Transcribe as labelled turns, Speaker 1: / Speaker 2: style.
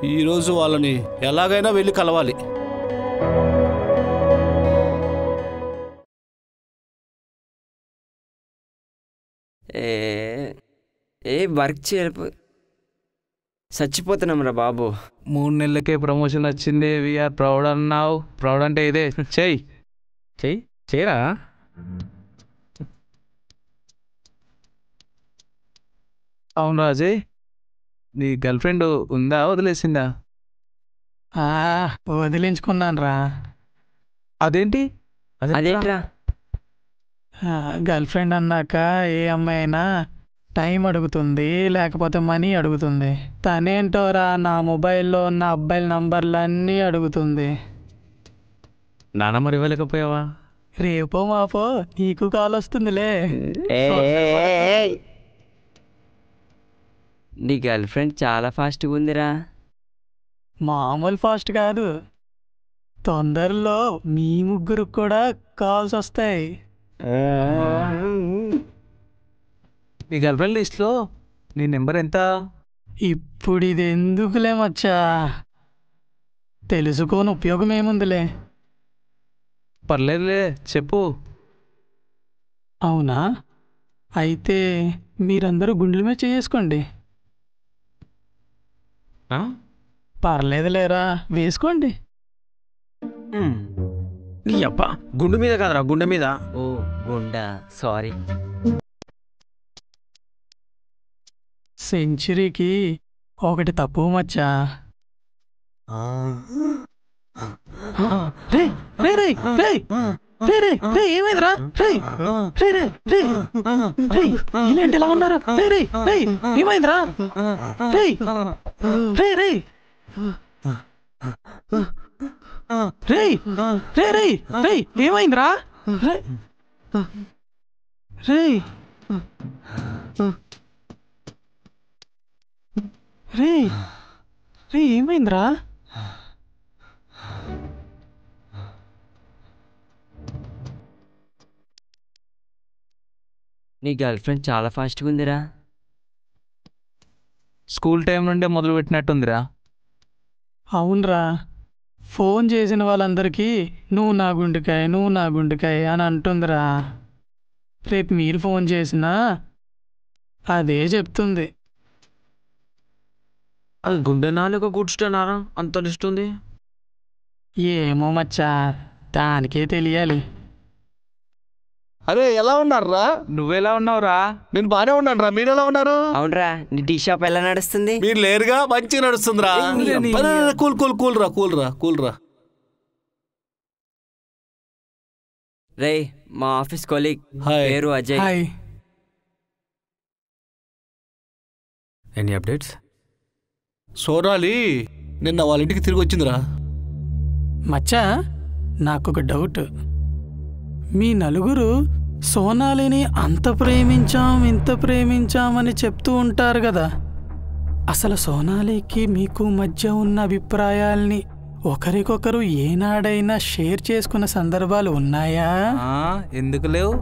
Speaker 1: ఈరోజు వాళ్ళని ఎలాగైనా వెళ్ళి కలవాలి.
Speaker 2: వర్క్ చేయలేకపో చచ్చిపోతున్నాం రా బాబు.
Speaker 3: 3 నెలలకే ప్రమోషన్ వచ్చింది. వీఆర్ ప్రౌడ్ అన్నావు. ప్రౌడ్ అంటే ఇదే. చెయ్యి చెయ్యి చేయరా. అవును రాజయ్, నీ గర్ల్ ఫ్రెండ్ ఉందా వదిలేసిందా?
Speaker 4: వదిలించుకున్నాను రా.
Speaker 3: అదేంటి?
Speaker 2: అదేంట్రా?
Speaker 4: గర్ల్ ఫ్రెండ్ అన్నాక ఏ అమ్మాయి అయినా టైం అడుగుతుంది, లేకపోతే మనీ అడుగుతుంది. తనేంటోరా నా మొబైల్లో ఉన్న అబ్బాయిల నంబర్లన్నీ అడుగుతుంది.
Speaker 3: నా నంబర్ ఇవ్వలేకపోయావా?
Speaker 4: రేపో మాపో నీకు కాల్ వస్తుందిలే.
Speaker 2: నీ గర్ల్ ఫ్రెండ్ చాలా ఫాస్ట్గా ఉందిరా.
Speaker 4: మామూలు ఫాస్ట్ కాదు, తొందరలో మీ ముగ్గురికి కూడా కాల్స్ వస్తాయి.
Speaker 3: నీ గర్ల్ ఫ్రెండ్ లిస్ట్లో నీ నెంబర్ ఎంత?
Speaker 4: ఇప్పుడు ఇది ఎందుకులే మచ్చా, తెలుసుకోని ఉపయోగం ఏముందిలే.
Speaker 3: పర్లేదులే చెప్పు.
Speaker 4: అవునా, అయితే మీరందరూ గుండెల మీద చేసుకోండి. పర్లేదులేరా, వేసుకోండి.
Speaker 5: నీ అబ్బా గుండె మీద కాదురా, గుండె మీద.
Speaker 2: ఓ గుండా, సారీ.
Speaker 4: సెంచరీకి ఒకటి తప్పు మచ్చా. ఏమైందిరా? ఇలాంటి ఎలా ఉన్నారు? ఏమైందిరా? ఏమైందిరా? ఏమైందిరా?
Speaker 2: నీ గర్ల్ ఫ్రెండ్ చాలా ఫాస్ట్గా ఉందిరా.
Speaker 3: స్కూల్ టైం నుండే మొదలు పెట్టినట్టుందిరా.
Speaker 4: అవునరా, ఫోన్ చేసిన వాళ్ళందరికీ నువ్వు నా గుండెకాయ, నువ్వు నా గుండెకాయ అని అంటుందిరా. రేపు మీరు ఫోన్ చేసినా అదే చెప్తుంది.
Speaker 5: అది గుండె నాలుక కూర్చుంటున్నారా అంత ఇస్తుంది?
Speaker 4: ఏమో మచ్చా, దానికే తెలియాలి.
Speaker 1: అరే ఎలా ఉన్నారా?
Speaker 3: నువ్వెలా ఉన్నావురా?
Speaker 1: నేను బానే ఉన్నాను రా, మీరు ఎలా ఉన్నారు?
Speaker 2: అవునరా, నీ టీ షాప్ ఎలా నడుస్తుంది?
Speaker 1: మీరు లేరుగా, మంచిగా నడుస్తుందిరా. కూల్ కూల్ కూల్ రా, కూల్ రా, కూల్ రా.
Speaker 2: రే, మా ఆఫీస్ కొలీగ్,
Speaker 1: హాయ్.
Speaker 2: పేరు Ajay.
Speaker 4: Hi.
Speaker 5: Any updates?
Speaker 1: Sonali నిన్న వాళ్ళ ఇంటికి తిరిగి వచ్చిందిరా.
Speaker 4: మచ్చా, నాకొక డౌట్. మీ నలుగురు సోనాలిని అంత ప్రేమించాం, ఇంత ప్రేమించామని చెప్తూ ఉంటారు కదా. అసలు సోనాలికి మీకు మధ్య ఉన్న అభిప్రాయాల్ని ఒకరికొకరు ఏనాడైనా షేర్ చేసుకున్న సందర్భాలు ఉన్నాయా?
Speaker 3: ఎందుకు లేవు?